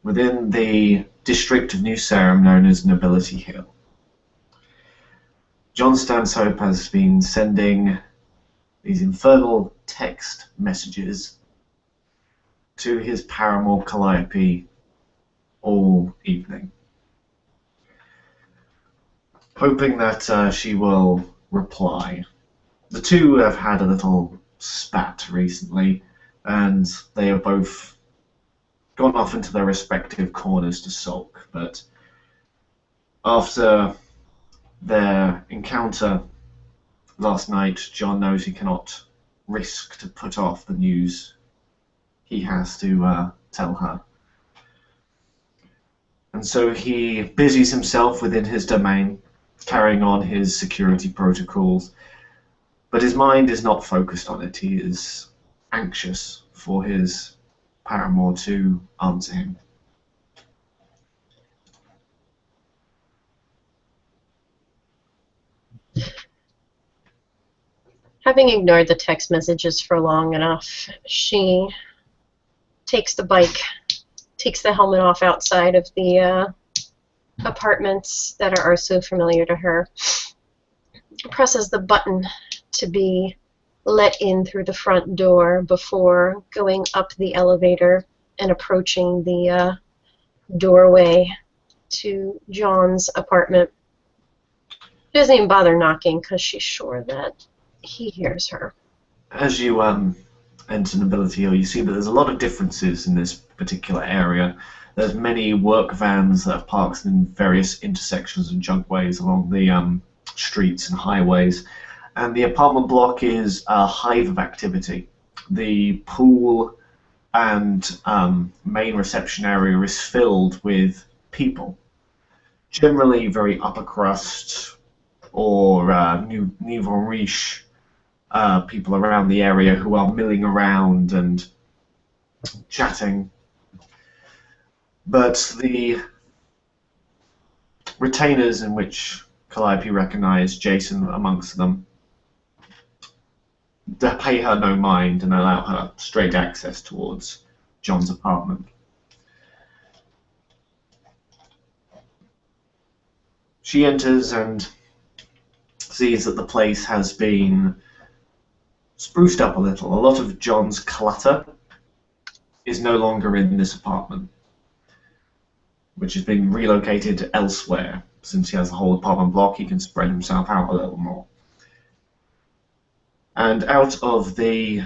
within the district of New Sarum known as Nobility Hill. John Stanhope has been sending these infernal text messages to his paramour Calliope all evening, hoping that she will reply. The two have had a little spat recently, and they have both gone off into their respective corners to sulk, but after their encounter last night, John knows he cannot risk to put off the news he has to tell her. And so he busies himself within his domain, carrying on his security protocols, but his mind is not focused on it. He is anxious for his paramour to answer him. Having ignored the text messages for long enough, she takes the bike, takes the helmet off outside of the apartments that are so familiar to her, presses the button to be let in through the front door before going up the elevator and approaching the doorway to John's apartment. She doesn't even bother knocking because she's sure that he hears her. As you enter Nobility Hill, you see that there's a lot of differences in this particular area. There's many work vans that are parked in various intersections and junkways along the streets and highways, and the apartment block is a hive of activity. The pool and main reception area is filled with people, generally very upper crust or nouveau riche people around the area who are milling around and chatting. But the retainers, in which Calliope recognized Jason amongst them, they pay her no mind and allow her straight access towards John's apartment. She enters and sees that the place has been spruced up a little. A lot of John's clutter is no longer in this apartment, which has been relocated elsewhere. Since he has the whole apartment block, he can spread himself out a little more. And out of the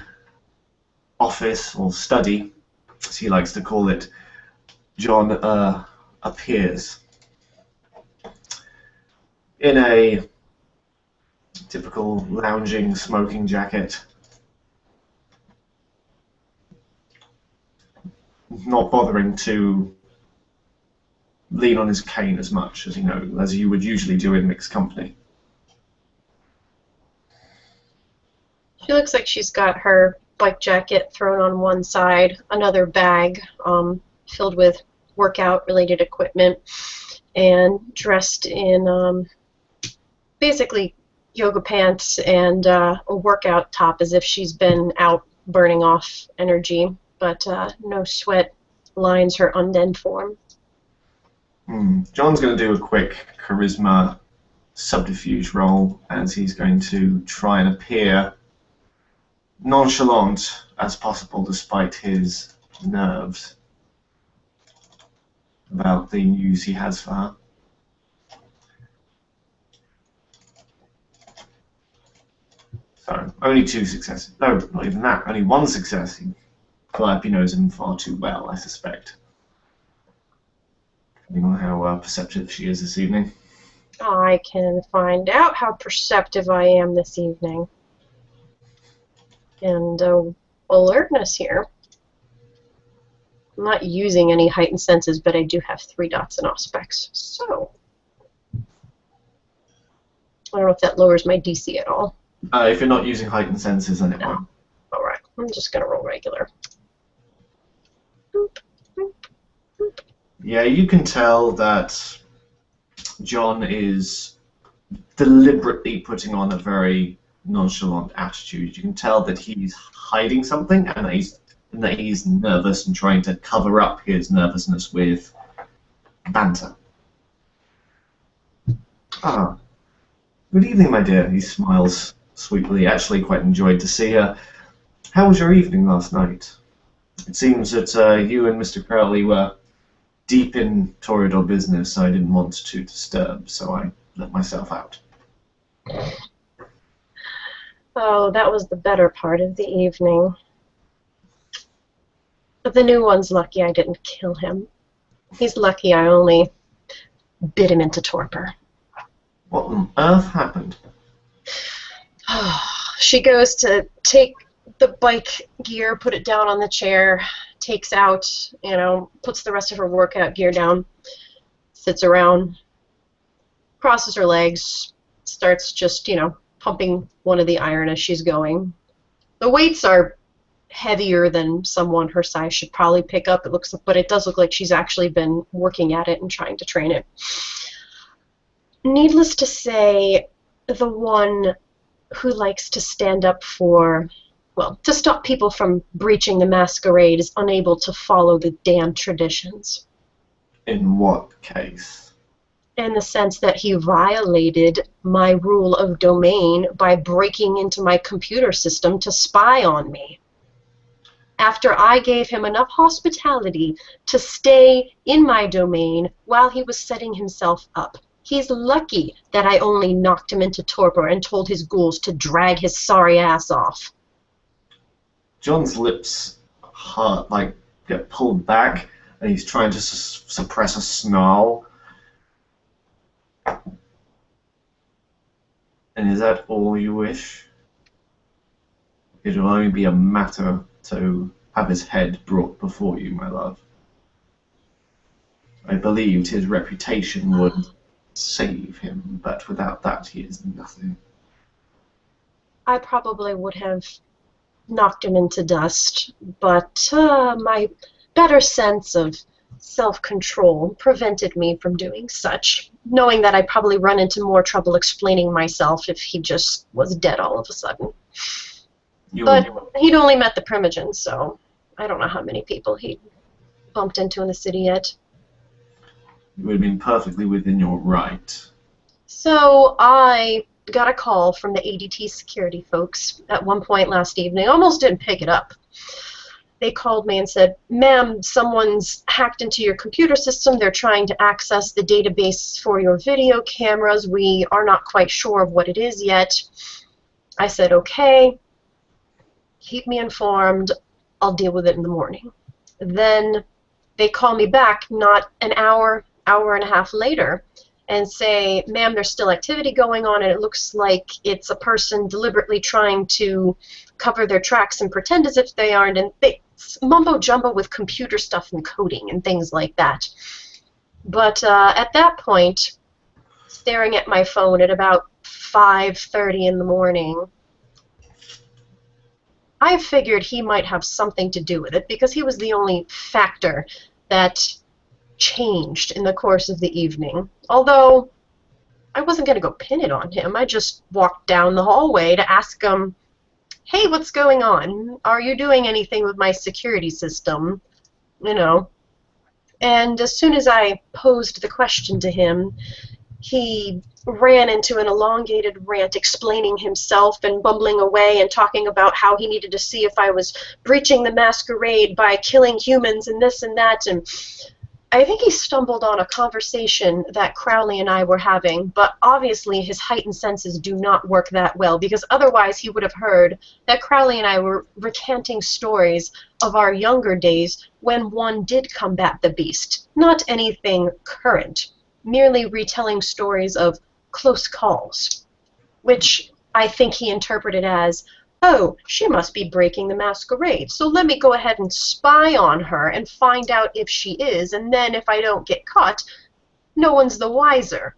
office, or study, as he likes to call it, John appears in a typical lounging smoking jacket, not bothering to lean on his cane as much as you would usually do in mixed company. She looks like she's got her bike jacket thrown on one side, another bag filled with workout-related equipment, and dressed in basically yoga pants and a workout top, as if she's been out burning off energy, but no sweat lines her undead form. John's going to do a quick charisma subterfuge roll, as he's going to try and appear nonchalant as possible despite his nerves about the news he has for her. So, only 2 successes. No, not even that. Only 1 success. Calliope knows him far too well, I suspect. Depending on how perceptive she is this evening. I can find out how perceptive I am this evening. And alertness here. I'm not using any heightened senses, but I do have 3 dots in Auspex. So, I don't know if that lowers my DC at all. If you're not using heightened senses, then it won't. Alright, I'm just going to roll regular. Boop, boop, boop. Yeah, you can tell that John is deliberately putting on a very nonchalant attitude. You can tell that he's hiding something and that he's and that he's nervous and trying to cover up his nervousness with banter. Ah, good evening, my dear. He smiles sweetly. Actually, quite enjoyed to see her. How was your evening last night? It seems that you and Mr. Crowley were deep in Toreador business. I didn't want to disturb, so I let myself out. Oh, that was the better part of the evening. But the new one's lucky I didn't kill him. He's lucky I only bit him into torpor. What on earth happened? She goes to take the bike gear, put it down on the chair, takes out, puts the rest of her workout gear down, sits around, crosses her legs, starts just, pumping one of the iron as she's going. The weights are heavier than someone her size should probably pick up. But it does look like she's actually been working at it and trying to train it. Needless to say, the one who likes to stand up to stop people from breaching the masquerade is unable to follow the damn traditions. In what case? In the sense that he violated my rule of domain by breaking into my computer system to spy on me. After I gave him enough hospitality to stay in my domain while he was setting himself up. He's lucky that I only knocked him into torpor and told his ghouls to drag his sorry ass off. John's lips get pulled back, and he's trying to suppress a snarl. And is that all you wish? It will only be a matter to have his head brought before you, my love. I believed his reputation would save him, but without that he is nothing. I probably would have knocked him into dust, but my better sense of self-control prevented me from doing such, knowing that I'd probably run into more trouble explaining myself if he just was dead all of a sudden. But he'd only met the Primogens, so I don't know how many people he'd bumped into in the city yet. You would have been perfectly within your right. So I got a call from the ADT security folks at one point last evening. Almost didn't pick it up. They called me and said, "Ma'am, someone's hacked into your computer system. They're trying to access the database for your video cameras. We are not quite sure of what it is yet." I said, "Okay, keep me informed. I'll deal with it in the morning." Then they call me back not an hour and a half later and say, "Ma'am, there's still activity going on, and it looks like it's a person deliberately trying to cover their tracks and pretend as if they aren't," and it's mumbo-jumbo with computer stuff and coding and things like that. But at that point, staring at my phone at about 5:30 in the morning, I figured he might have something to do with it because he was the only factor that changed in the course of the evening. Although I wasn't going to go pin it on him. I just walked down the hallway to ask him, "Hey, what's going on? Are you doing anything with my security system?" And as soon as I posed the question to him, he ran into an elongated rant explaining himself and bumbling away and talking about how he needed to see if I was breaching the masquerade by killing humans and this and that. And I think he stumbled on a conversation that Crowley and I were having, but obviously his heightened senses do not work that well, because otherwise he would have heard that Crowley and I were recanting stories of our younger days when one did combat the beast. Not anything current, merely retelling stories of close calls, which I think he interpreted as, "Oh, she must be breaking the masquerade, so let me go ahead and spy on her and find out if she is, and then if I don't get caught, no one's the wiser."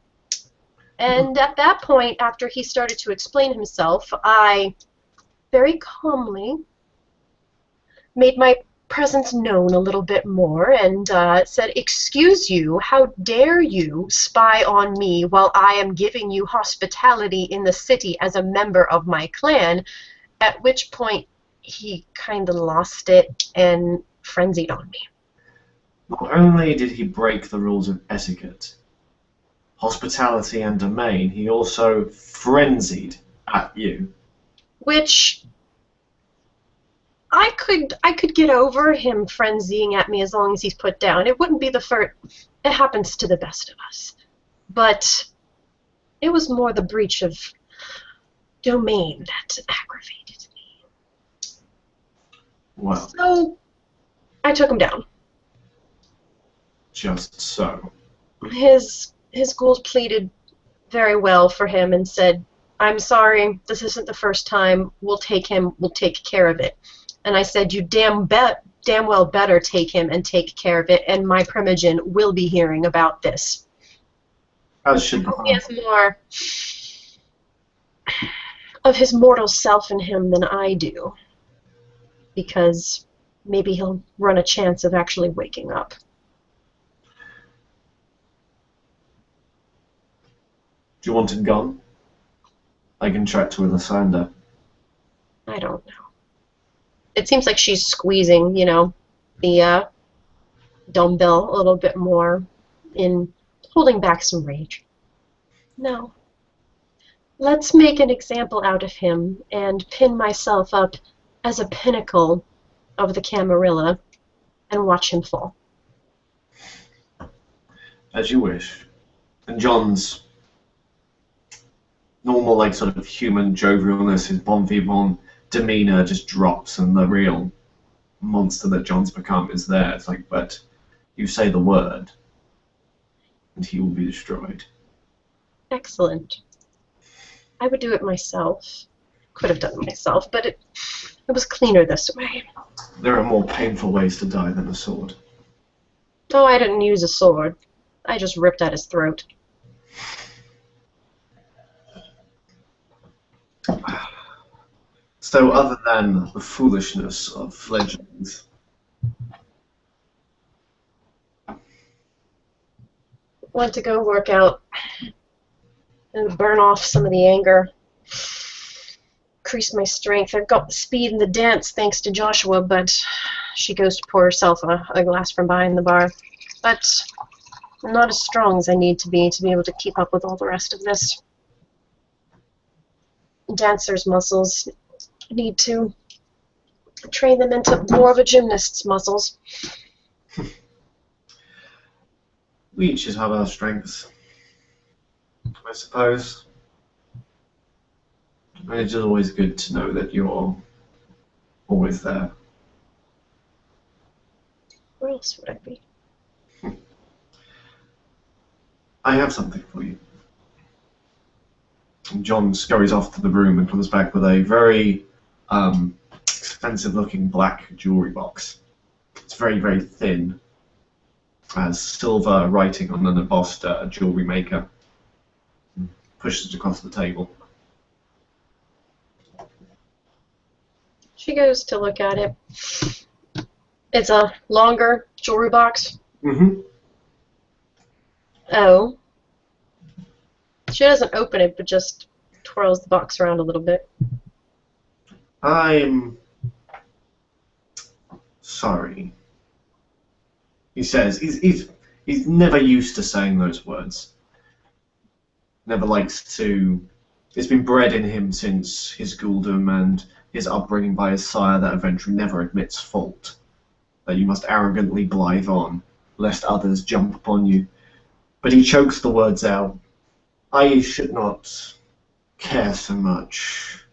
And at that point, after he started to explain himself, I very calmly made my presence known a little bit more and said, "Excuse you, how dare you spy on me while I am giving you hospitality in the city as a member of my clan?" At which point he kind of lost it and frenzied on me. Not only did he break the rules of etiquette, hospitality, and domain, he also frenzied at you. Which I could get over him frenzying at me as long as he's put down. It wouldn't be the first. It happens to the best of us. But it was more the breach of domain that aggravated me. Well, So I took him down. just so. His ghouls pleaded very well for him and said, "I'm sorry, this isn't the first time. We'll take him. We'll take care of it." And I said, "You damn well better take him and take care of it, and my Primogen will be hearing about this." As should the He has more of his mortal self in him than I do, because maybe he'll run a chance of actually waking up. Do you want him gone? I can chat to Lysander. I don't know. It seems like she's squeezing, the dumbbell a little bit more in holding back some rage. No. Let's make an example out of him and pin myself up as a pinnacle of the Camarilla and watch him fall. As you wish. And John's normal, like, sort of human jovialness, his bon vivant demeanor just drops, and the real monster that John's become is there. It's like, but you say the word, and he will be destroyed. Excellent. I would do it myself. Could have done it myself, but it was cleaner this way. There are more painful ways to die than a sword. Oh, I didn't use a sword. I just ripped at his throat. So other than the foolishness of fledglings, Went to go work out and burn off some of the anger. Increase my strength. I've got the speed in the dance thanks to Joshua, but she goes to pour herself a glass from behind the bar. But I'm not as strong as I need to be able to keep up with all the rest of this. Dancer's muscles need to train them into more of a gymnast's muscles. we each have our strengths, I suppose. And it's always good to know that you're always there. Where else would I be? I have something for you. And John scurries off to the room and comes back with a very expensive-looking black jewelry box. It's very, very thin, has silver writing on an embossed jewelry maker. Pushes it across the table. She goes to look at it. It's a longer jewelry box. Mm-hmm. Oh. She doesn't open it, but just twirls the box around a little bit. I'm sorry. He says he's never used to saying those words. Never likes to. It's been bred in him since his ghouldom and his upbringing by his sire that eventually never admits fault. That you must arrogantly blithe on, lest others jump upon you. But he chokes the words out. I should not care so much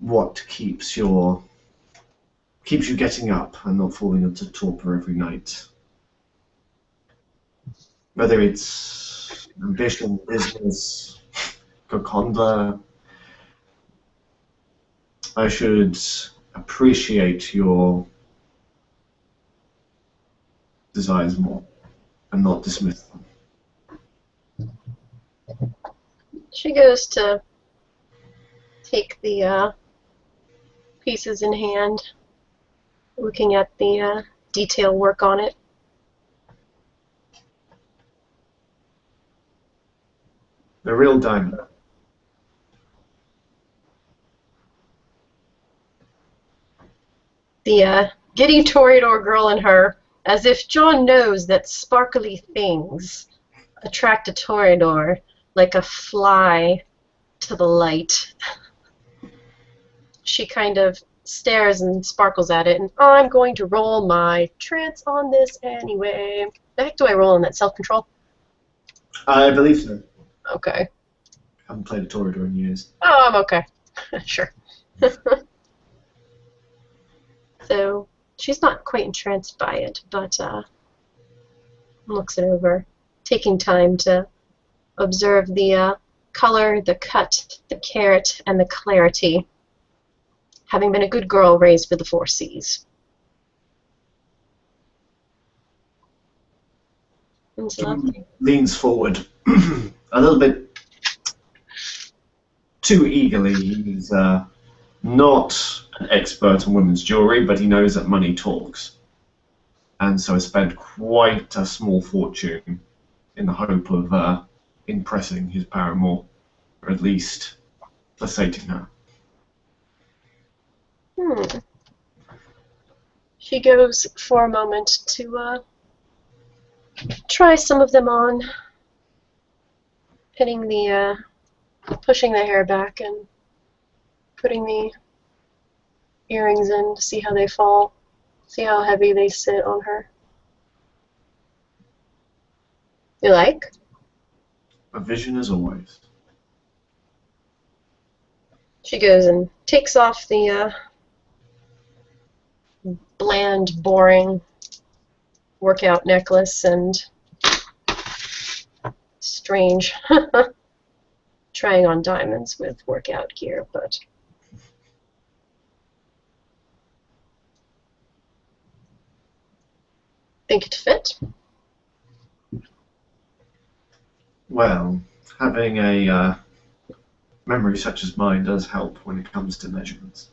what keeps you getting up and not falling into torpor every night. Whether it's ambition, business, Gokonda, I should appreciate your desires more and not dismiss them. She goes to take the pieces in hand, looking at the detail work on it. The real diamond. the giddy Toreador girl in her, as if John knows that sparkly things attract a Toreador like a fly to the light. She kind of stares and sparkles at it, and I'm going to roll my trance on this anyway. The heck do I roll on that? Self-control? I believe so. Okay. Haven't played a Toreador in years. Oh, I'm okay. Sure. So she's not quite entranced by it, but looks it over, taking time to observe the color, the cut, the carat, and the clarity, having been a good girl raised with the 4 C's. It's lovely. Leans forward a little bit too eagerly. He's not an expert on women's jewelry, but he knows that money talks, and so has spent quite a small fortune in the hope of impressing his paramour, or at least placating her. She goes for a moment to try some of them on, pushing the hair back and putting the earrings in to see how they fall, see how heavy they sit on her. You like? A vision as always. She goes and takes off the bland, boring workout necklace and strange trying on diamonds with workout gear, but think it fit. Well, having a memory such as mine does help when it comes to measurements.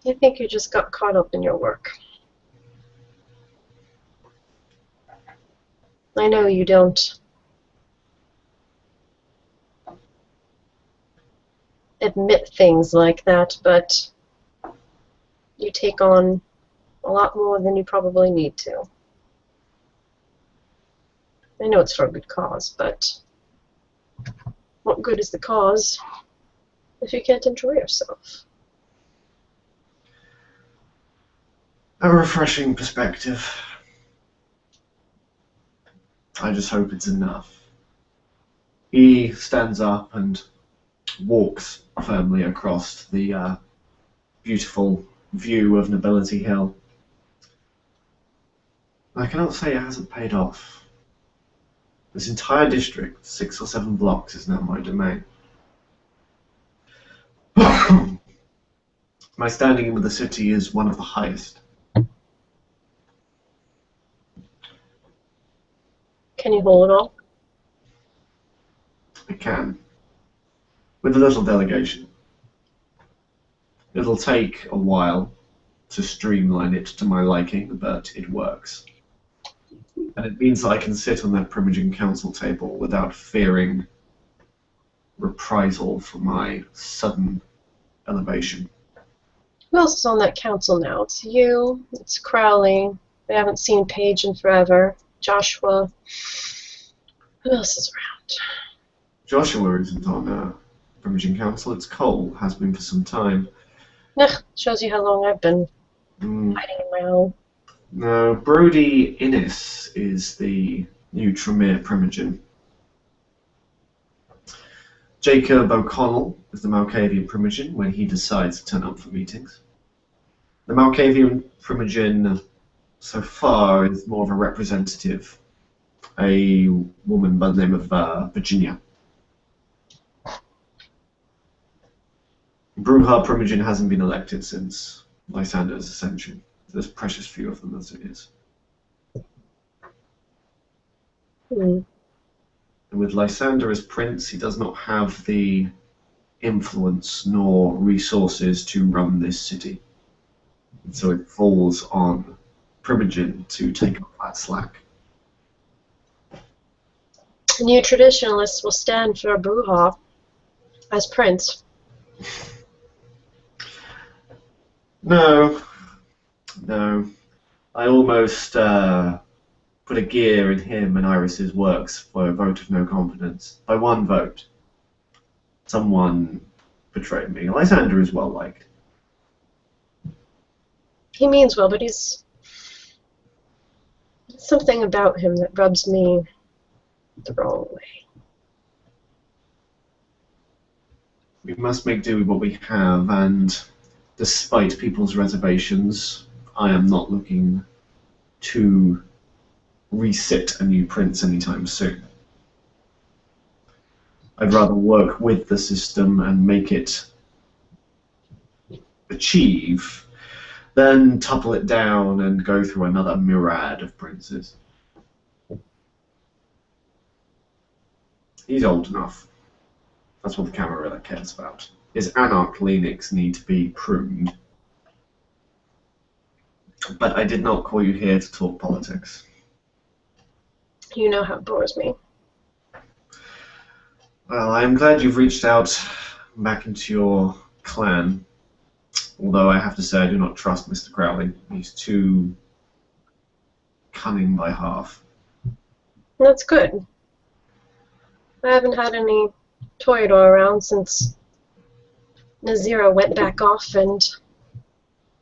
I think you just got caught up in your work. I know you don't admit things like that, but you take on a lot more than you probably need to. I know it's for a good cause, but what good is the cause if you can't enjoy yourself? A refreshing perspective. I just hope it's enough. He stands up and walks firmly across the beautiful view of Nobility Hill. I cannot say it hasn't paid off. This entire district, 6 or 7 blocks, is now my domain. My standing with the city is one of the highest. Can you hold it all? I can. With a little delegation. It'll take a while to streamline it to my liking, but it works. And it means that I can sit on that Primogen council table without fearing reprisal for my sudden elevation. Who else is on that council now? It's you, it's Crowley. We haven't seen Paige in forever. Joshua. Who else is around? Joshua isn't on Primogen council. It's Cole, has been for some time. Shows you how long I've been hiding in my hole. No, Brody Innes is the new Tremere Primogen. Jacob O'Connell is the Malkavian Primogen when he decides to turn up for meetings. The Malkavian Primogen, so far, is more of a representative, a woman by the name of Virginia. Bruja Primogen hasn't been elected since Lysander's ascension. There's precious few of them as it is. And with Lysander as prince, he does not have the influence nor resources to run this city. And so it falls on Primogen to take up that slack. The new traditionalists will stand for Bruja as prince. No. No. I almost put a gear in him and Iris's works for a vote of no confidence. By one vote. Someone betrayed me. Lysander is well liked. He means well, but he's something about him that rubs me the wrong way. We must make do with what we have, and despite people's reservations, I am not looking to resit a new prince anytime soon. I'd rather work with the system and make it achieve than topple it down and go through another myriad of princes. He's old enough. That's what the Camarilla cares about. His anarch Lenix need to be pruned. But I did not call you here to talk politics. You know how it bores me. Well, I'm glad you've reached out back into your clan. Although I have to say I do not trust Mr. Crowley. He's too cunning by half. That's good. I haven't had any Toreador around since Nazira went back off and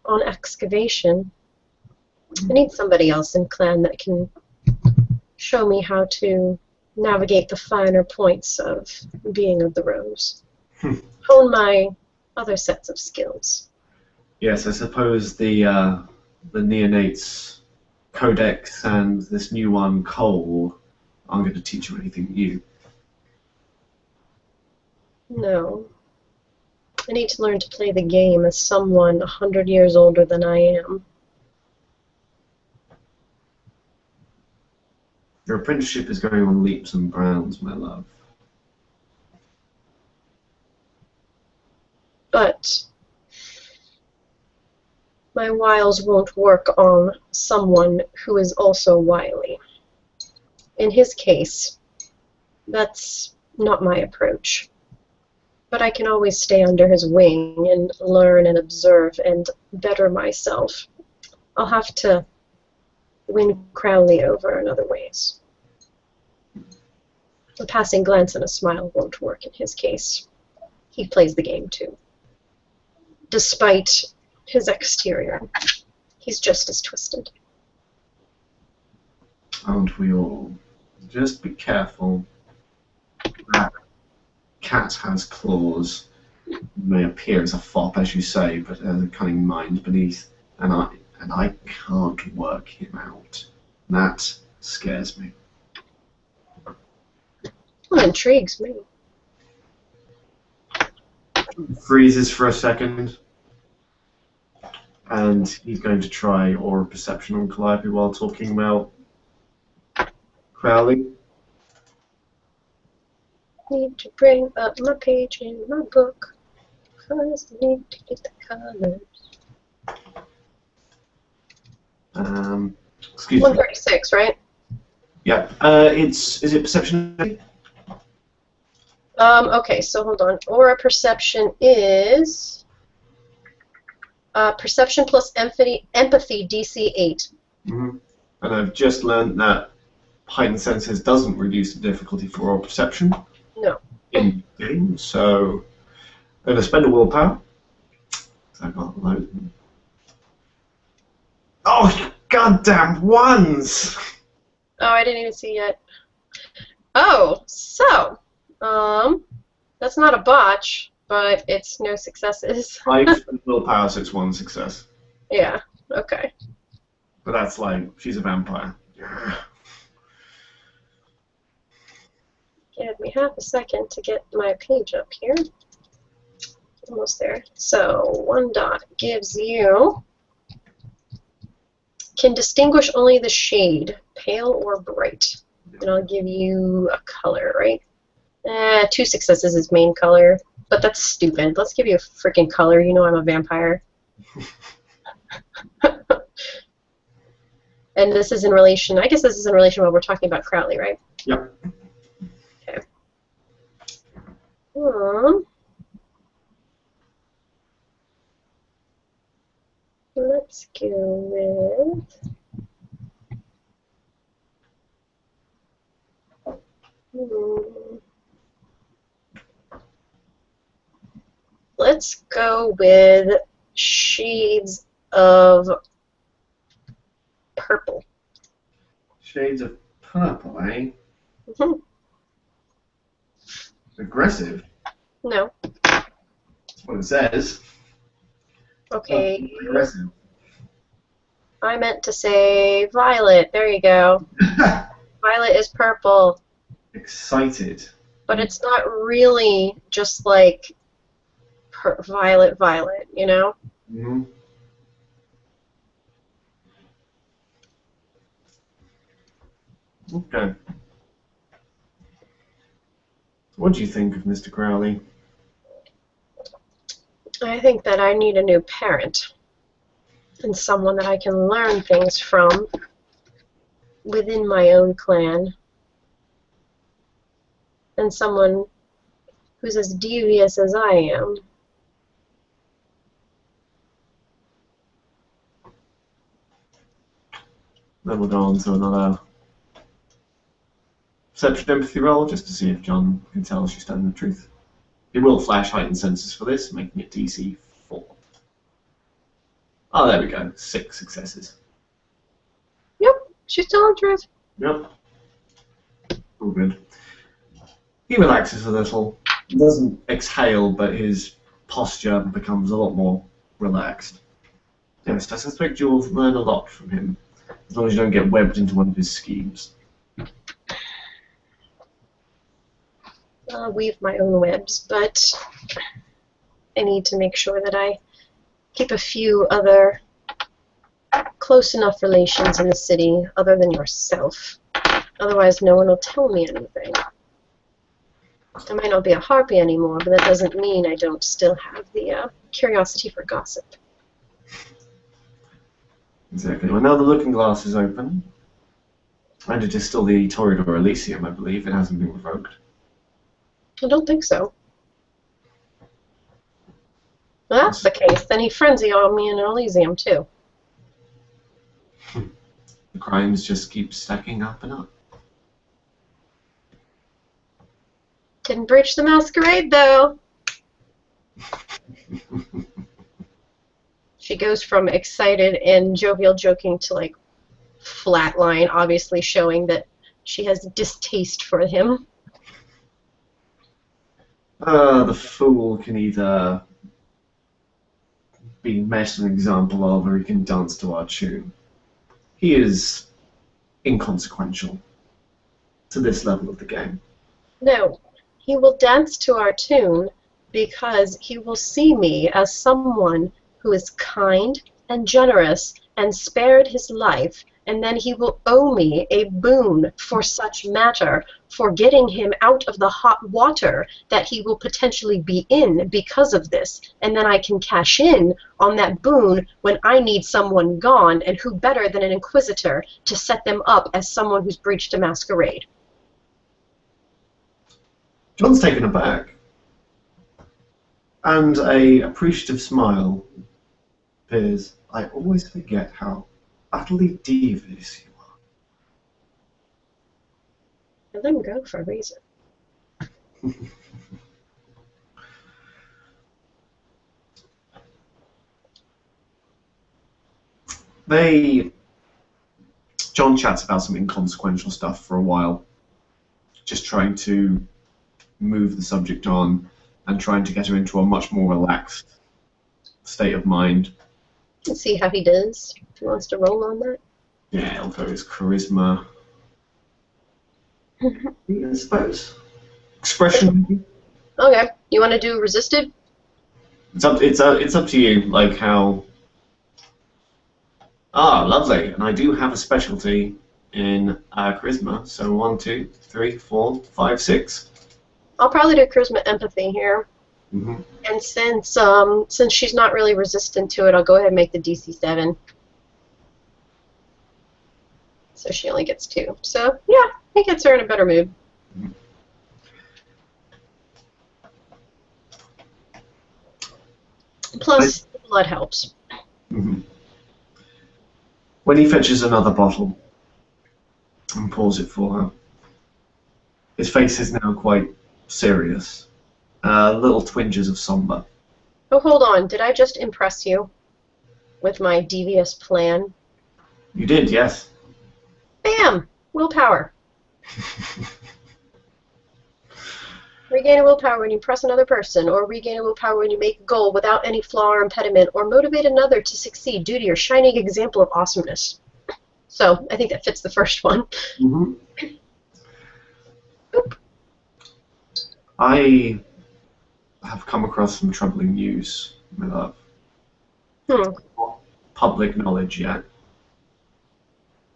on excavation. I need somebody else in clan that can show me how to navigate the finer points of being of the Rose. Hone my other sets of skills. Yes, I suppose the Neonates Codex and this new one, Cole, aren't going to teach you anything new. No. I need to learn to play the game as someone 100 years older than I am. Your apprenticeship is going on leaps and bounds, my love. But my wiles won't work on someone who is also wily. In his case, that's not my approach. But I can always stay under his wing and learn and observe and better myself. I'll have to win Crowley over in other ways. A passing glance and a smile won't work in his case. He plays the game too. Despite his exterior, he's just as twisted. Aren't we all? Just be careful. That cat has claws. He may appear as a fop, as you say, but there's a cunning mind beneath, and I can't work him out. That scares me. Well, intrigues me. Freezes for a second, and he's going to try Aura Perception on Calliope while talking about Crowley. Need to bring up my page in my book, because I need to get the colors. Excuse me. 136, right? Yeah. Is it Perception? Okay, so hold on. Aura Perception is Perception plus Empathy DC 8. Mm-hmm. And I've just learned that Heightened Senses doesn't reduce the difficulty for Aura Perception. No. In game, so I'm going to spend a willpower. I got loads. Oh, you goddamn ones! Oh, I didn't even see yet. Oh, so, that's not a botch, but it's no successes. 5 willpower, so it's 1 success. Yeah, okay. But that's like, she's a vampire. Give me half a second to get my page up here. Almost there. So, 1 dot gives you... Can distinguish only the shade, pale or bright. And I'll give you a color, right? 2 successes is main color, but that's stupid. Let's give you a freaking color. You know I'm a vampire. And this is in relation, I guess this is in relation to what we're talking about Crowley, right? Yep. Let's go with. Let's go with shades of purple. Shades of purple, eh? Mhm. Aggressive. No. That's what it says. Okay. Oh, aggressive. I meant to say violet. There you go. Violet is purple. Excited. But it's not really just like violet, you know? Mm-hmm. Okay. What do you think of Mr. Crowley? I think that I need a new parent and someone that I can learn things from within my own clan, and someone who's as devious as I am. Then we'll go on to another perception empathy roll just to see if John can tell she's telling the truth. He will flash heightened senses for this, making it DC 4. Oh, there we go. 6 successes. Yep, she's telling the truth. Yep. All good. He relaxes a little. He doesn't exhale, but his posture becomes a lot more relaxed. Yes, I suspect you'll learn a lot from him, as long as you don't get webbed into one of his schemes. I'll weave my own webs, but I need to make sure that I keep a few other close enough relations in the city other than yourself. Otherwise, no one will tell me anything. I might not be a harpy anymore, but that doesn't mean I don't still have the curiosity for gossip. Exactly. Well, now the looking glass is open, and it is still the Toreador Elysium, I believe. It hasn't been revoked. I don't think so. Well, that's the case. Then he frenzy on me in Elysium, too. The crimes just keep stacking up and up. Didn't breach the masquerade, though. She goes from excited and jovial joking to, like, flatline, obviously showing that she has distaste for him. The fool can either be made an example of, or he can dance to our tune. He is inconsequential to this level of the game. No, he will dance to our tune because he will see me as someone who is kind and generous and spared his life, and then he will owe me a boon for such matter, for getting him out of the hot water that he will potentially be in because of this, and then I can cash in on that boon when I need someone gone, and who better than an inquisitor to set them up as someone who's breached a masquerade. John's taken aback, and a appreciative smile appears. I always forget how utterly devious you are. I let him go for a reason. John chats about some inconsequential stuff for a while, just trying to move the subject on and trying to get her into a much more relaxed state of mind. Let's see how he does. If he wants to roll on that. Yeah, although his charisma, I suppose. Expression, maybe? Okay. You want to do resisted? It's up to you, like how... Ah, lovely. And I do have a specialty in charisma, so 1, 2, 3, 4, 5, 6. I'll probably do charisma empathy here. Mm-hmm. And since she's not really resistant to it, I'll go ahead and make the DC 7. So she only gets 2. So, yeah, he gets her in a better mood. Plus, blood helps. Mhm. When he fetches another bottle and pours it for her, his face is now quite serious. Little twinges of somber. Oh, hold on. Did I just impress you with my devious plan? You did, yes. Bam! Willpower. Regain a willpower when you impress another person, or regain a willpower when you make a goal without any flaw or impediment, or motivate another to succeed due to your shining example of awesomeness. So, I think that fits the first one. Mm-hmm. Oop. I have come across some troubling news, my love. Not public knowledge yet,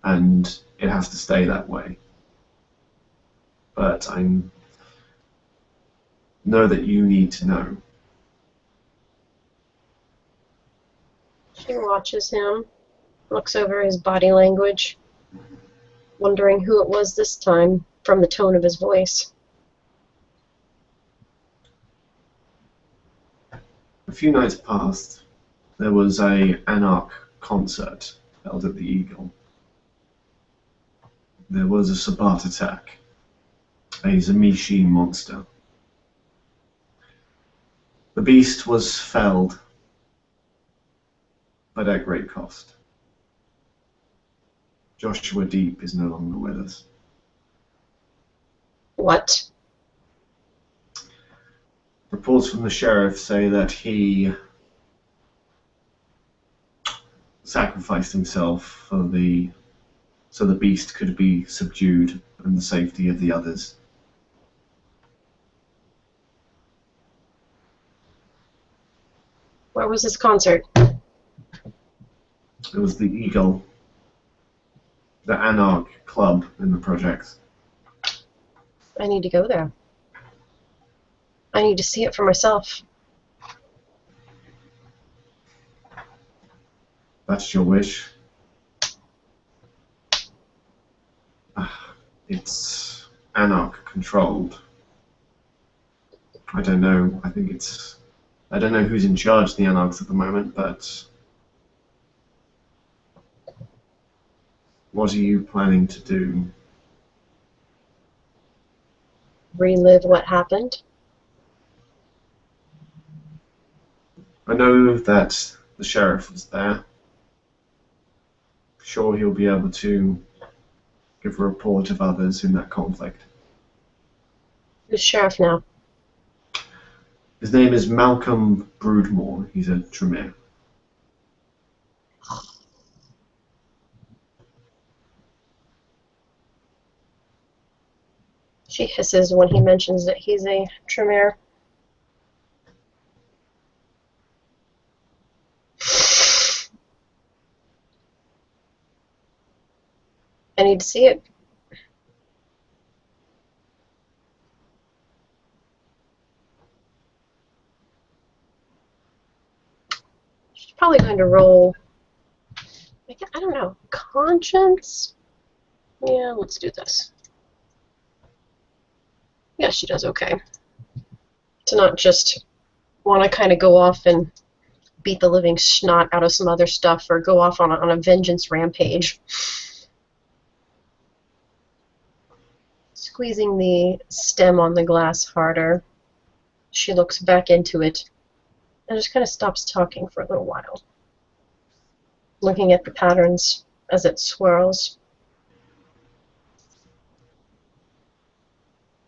and it has to stay that way. But I know that you need to know. She watches him, looks over his body language, wondering who it was this time from the tone of his voice. A few nights past, there was a Anarch concert held at the Eagle. There was a Sabbat attack, a Zamishi monster. The beast was felled, but at great cost. Joshua Deep is no longer with us. What? Reports from the sheriff say that he sacrificed himself so the beast could be subdued and the safety of the others. Where was this concert? It was the Eagle, the Anarch club in the project. I need to go there. I need to see it for myself. That's your wish. It's Anarch controlled. I don't know. I don't know who's in charge of the Anarchs at the moment, but what are you planning to do? Relive what happened? I know that the sheriff was there. Sure, he'll be able to give a report of others in that conflict. Who's sheriff now? His name is Malcolm Broodmore. He's a Tremere. She hisses when he mentions that he's a Tremere. I need to see it. She's probably going to roll, I don't know, conscience? Yeah, let's do this. Yeah, she does okay. To not just want to kind of go off and beat the living snot out of some other stuff or go off on a vengeance rampage. Squeezing the stem on the glass harder, she looks back into it and just kind of stops talking for a little while, looking at the patterns as it swirls.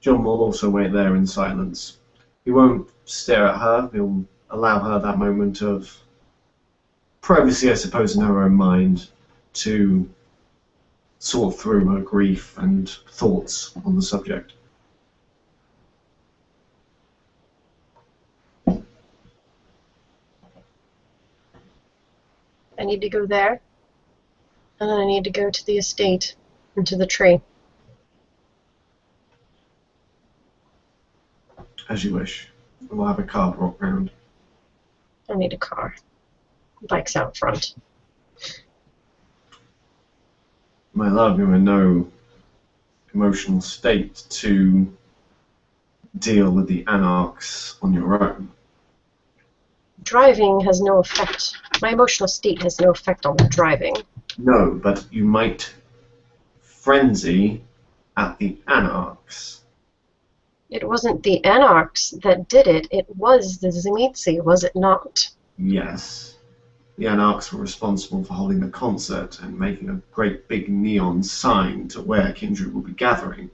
John will also wait there in silence. He won't stare at her. He'll allow her that moment of privacy, I suppose, in her own mind to sort through her grief and thoughts on the subject. I need to go there, and then I need to go to the estate and to the tree. As you wish. We'll have a car brought round. I need a car. Bike's out front. My love, you're in no emotional state to deal with the Anarchs on your own. Driving has no effect. My emotional state has no effect on the driving. No, but you might frenzy at the Anarchs. It wasn't the Anarchs that did it. It was the Tzimisce, was it not? Yes. The Anarchs were responsible for holding the concert and making a great big neon sign to where Kindred will be gathering.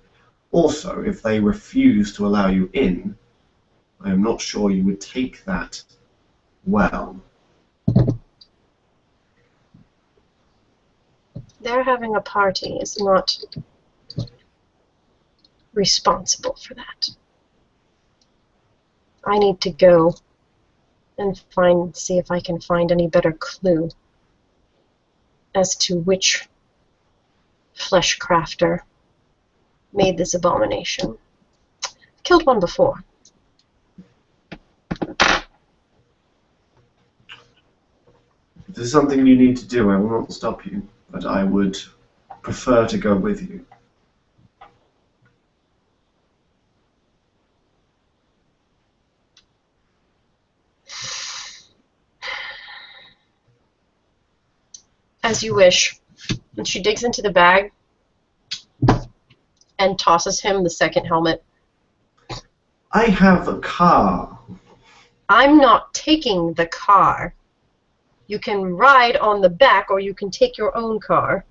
Also, if they refuse to allow you in, I am not sure you would take that well. Their having a party is not responsible for that. I need to go and see if I can find any better clue as to which flesh crafter made this abomination. Killed one before. If there's something you need to do, I will not stop you, but I would prefer to go with you. As you wish. And she digs into the bag and tosses him the second helmet. I have a car. I'm not taking the car. You can ride on the back, or you can take your own car.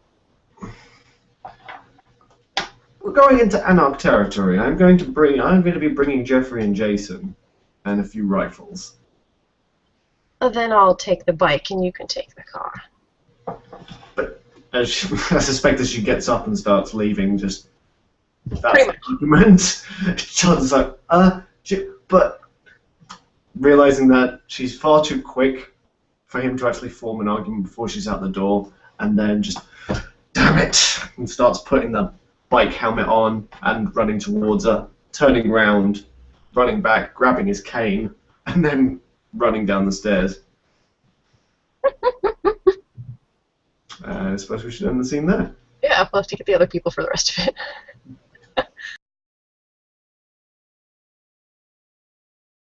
We're going into Anarch territory. I'm going to be bringing Jeffrey and Jason, and a few rifles. Then I'll take the bike, and you can take the car. But I suspect as she gets up and starts leaving, just that's Pretty much. the argument. John's like, but realizing that she's far too quick for him to actually form an argument before she's out the door, and then just, damn it, and starts putting the bike helmet on and running towards her, turning round, running back, grabbing his cane, and then running down the stairs. I suppose we should end the scene there. Yeah, we'll have to get the other people for the rest of it.